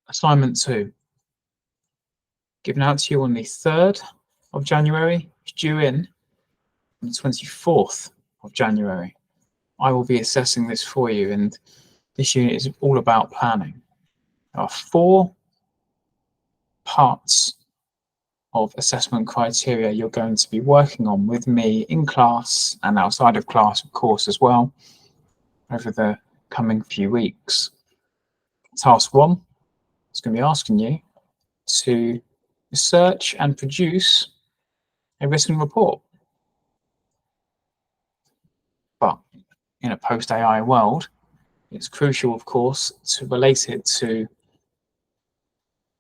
Assignment 2, given out to you on the 3rd of January, it's due in on the 24th of January. I will be assessing this for you, and this unit is all about planning. There are 4 parts of assessment criteria you're going to be working on with me in class and outside of class, of course, as well, over the coming few weeks. Task 1 is going to be asking you to research and produce a written report. But in a post-AI world, it's crucial, of course, to relate it to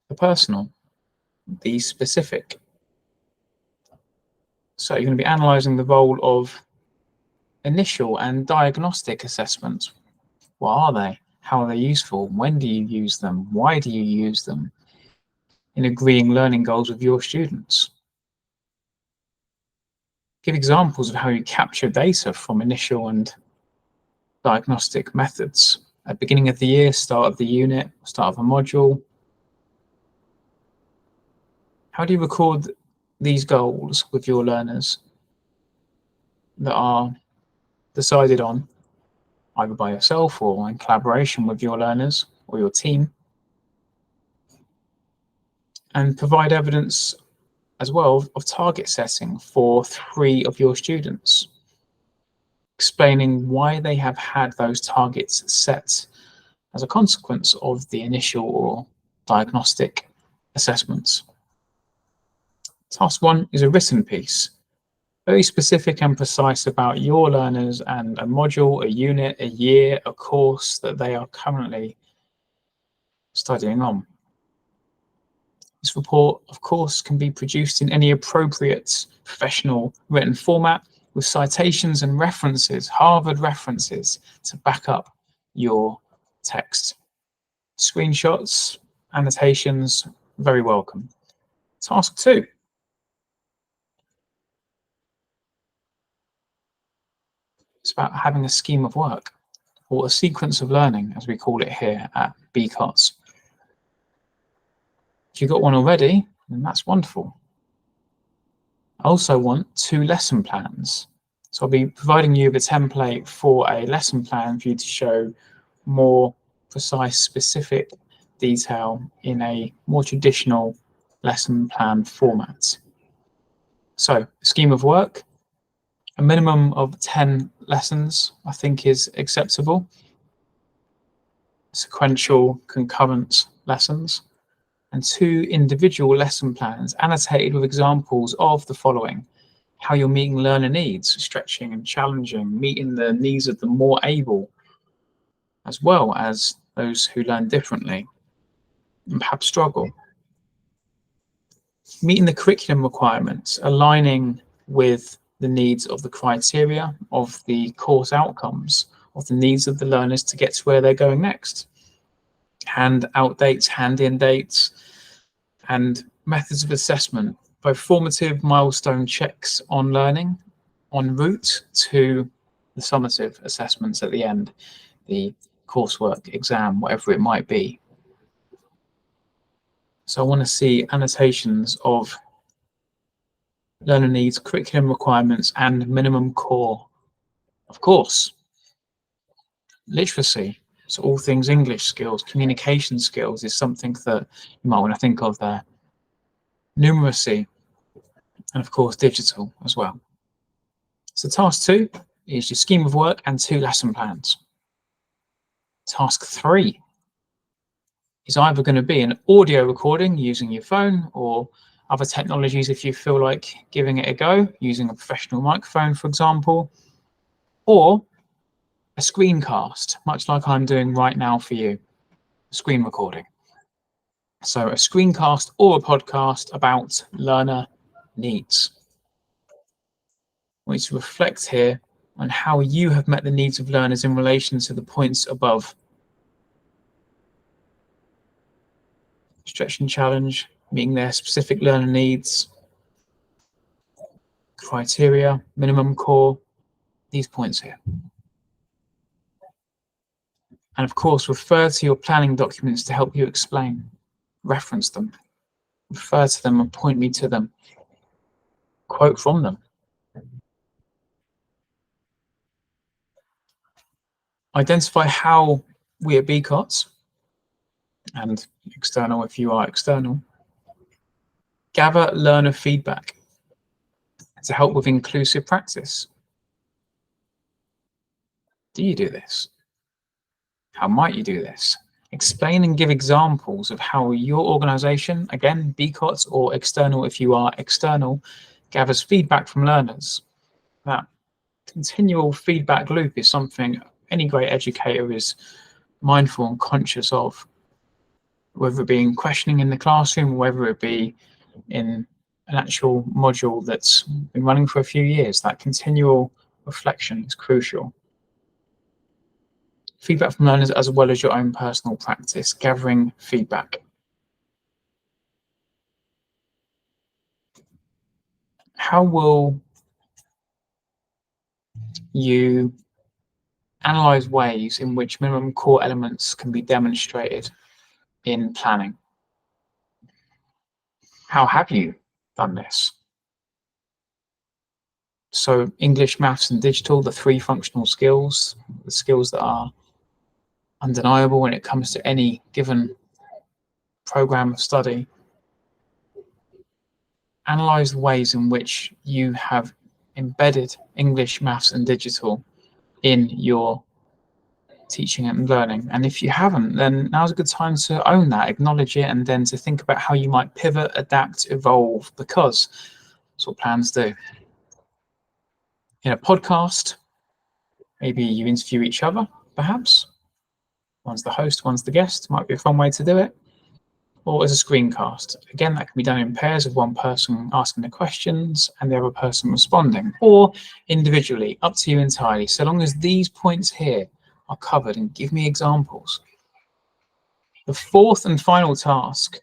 the personal, the specific. So you're going to be analysing the role of initial and diagnostic assessments. What are they? How are they useful? When do you use them? Why do you use them? In agreeing learning goals with your students. Give examples of how you capture data from initial and diagnostic methods at beginning of the year, start of the unit, start of a module. How do you record these goals with your learners that are decided on either by yourself or in collaboration with your learners or your team? And provide evidence as well of target setting for 3 of your students, explaining why they have had those targets set as a consequence of the initial or diagnostic assessments. Task 1 is a written piece, very specific and precise about your learners and a module, a unit, a year, a course that they are currently studying on. This report, of course, can be produced in any appropriate professional written format with citations and references, Harvard references, to back up your text. Screenshots, annotations, very welcome. Task 2. It's about having a scheme of work, or a sequence of learning, as we call it here at BCOTS. If you've got one already, then that's wonderful. I also want 2 lesson plans. So I'll be providing you with a template for a lesson plan for you to show more precise, specific detail in a more traditional lesson plan format. So, scheme of work, a minimum of 10 lessons, I think, is acceptable. Sequential, concurrent lessons. And 2 individual lesson plans annotated with examples of the following: how you're meeting learner needs, stretching and challenging, meeting the needs of the more able, as well as those who learn differently and perhaps struggle. Meeting the curriculum requirements, aligning with the needs of the criteria, of the course outcomes, of the needs of the learners to get to where they're going next. Hand-out dates, hand-in dates, and methods of assessment, both formative milestone checks on learning, en route to the summative assessments at the end, the coursework, exam, whatever it might be. So I want to see annotations of learner needs, curriculum requirements, and minimum core. Of course, literacy, so all things English skills, communication skills is something that you might want to think of there. Numeracy, and of course digital as well. So task 2 is your scheme of work and 2 lesson plans. Task 3 is either going to be an audio recording using your phone or other technologies if you feel like giving it a go, using a professional microphone, for example, or a screencast, much like I'm doing right now for you, screen recording. So a screencast or a podcast about learner needs. I want you to reflect here on how you have met the needs of learners in relation to the points above. Stretch and challenge, meeting their specific learner needs, criteria, minimum core, these points here. And of course, refer to your planning documents to help you explain. reference them, refer to them and point me to them, quote from them. Identify how we at BCOTS, and external if you are external, gather learner feedback to help with inclusive practice. Do you do this? How might you do this? Explain and give examples of how your organization, again, BCOTS or external if you are external, gathers feedback from learners. That continual feedback loop is something any great educator is mindful and conscious of, whether it be in questioning in the classroom, or whether it be in an actual module that's been running for a few years. That continual reflection is crucial. Feedback from learners as well as your own personal practice, gathering feedback. How will you analyze ways in which minimum core elements can be demonstrated in planning? How have you done this? So English, maths, and digital, the three functional skills, the skills that are undeniable when it comes to any given program of study. Analyze the ways in which you have embedded English, maths, and digital in your teaching and learning. And if you haven't, then now's a good time to own that, acknowledge it, and then to think about how you might pivot, adapt, evolve, because that's what plans do. In a podcast, maybe you interview each other, perhaps. One's the host, one's the guest, might be a fun way to do it. Or as a screencast. Again, that can be done in pairs of one person asking the questions and the other person responding, or individually, up to you entirely, so long as these points here are covered, and give me examples. The fourth and final task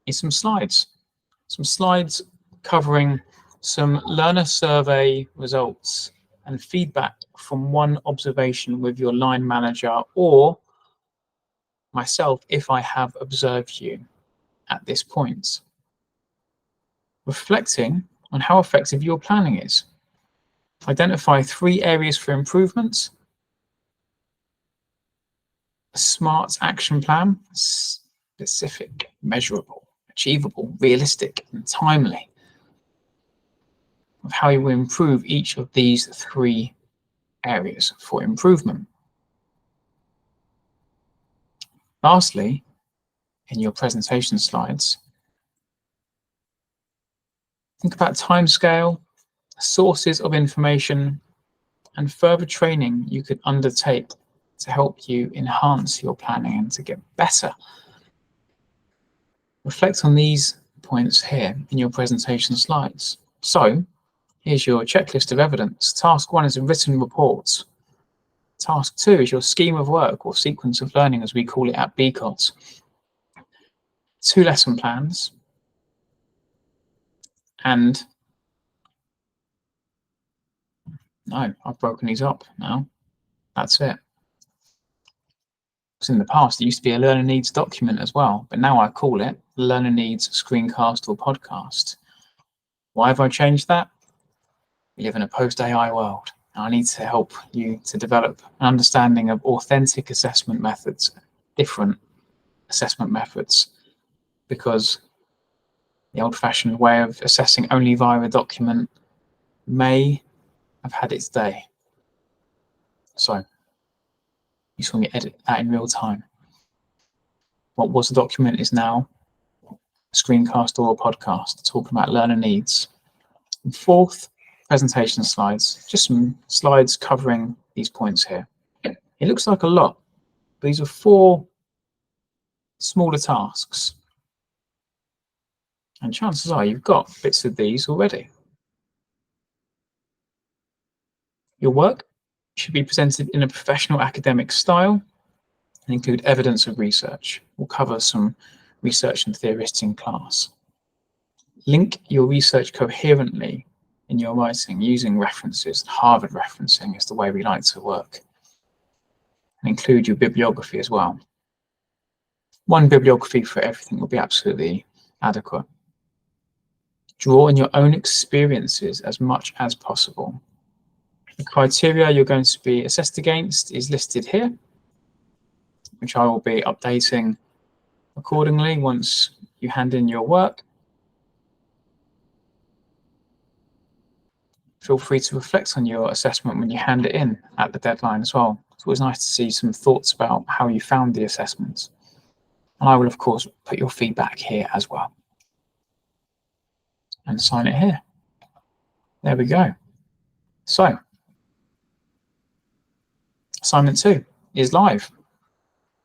is some slides covering some learner survey results and feedback from one observation with your line manager or myself if I have observed you at this point. Reflecting on how effective your planning is. Identify 3 areas for improvement. A SMART action plan, specific, measurable, achievable, realistic, and timely, of how you will improve each of these 3 areas for improvement. Lastly, in your presentation slides, think about timescale, sources of information, and further training you could undertake to help you enhance your planning and to get better. Reflect on these points here in your presentation slides. So, here's your checklist of evidence. Task 1 is a written report. Task 2 is your scheme of work or sequence of learning, as we call it at BCOTS. 2 lesson plans. And no, I've broken these up now. That's it. Because in the past, it used to be a learner needs document as well, but now I call it learner needs screencast or podcast. Why have I changed that? We live in a post-AI world. I need to help you to develop an understanding of authentic assessment methods, different assessment methods, because the old-fashioned way of assessing only via a document may have had its day. So you saw me edit that in real time. What was a document is now a screencast or a podcast talking about learner needs. And 4th, presentation slides, just some slides covering these points here. It looks like a lot, but these are 4 smaller tasks. And chances are you've got bits of these already. Your work should be presented in a professional academic style and include evidence of research. We'll cover some research and theorists in class. Link your research coherently in your writing using references. Harvard referencing is the way we like to work. And include your bibliography as well. One bibliography for everything will be absolutely adequate. Draw on your own experiences as much as possible. The criteria you're going to be assessed against is listed here, which I will be updating accordingly once you hand in your work. Feel free to reflect on your assessment when you hand it in at the deadline as well. It's always nice to see some thoughts about how you found the assessments. And I will, of course, put your feedback here as well. And sign it here. There we go. So, assignment 2 is live.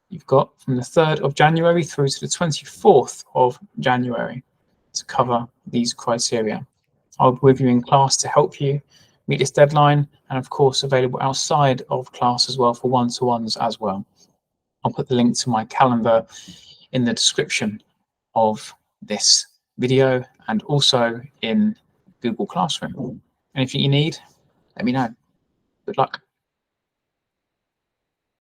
You've got from the 3rd of January through to the 24th of January to cover these criteria. I'll be with you in class to help you meet this deadline, and of course available outside of class as well for one-to-ones as well. I'll put the link to my calendar in the description of this video and also in Google Classroom. Anything you need, let me know. Good luck.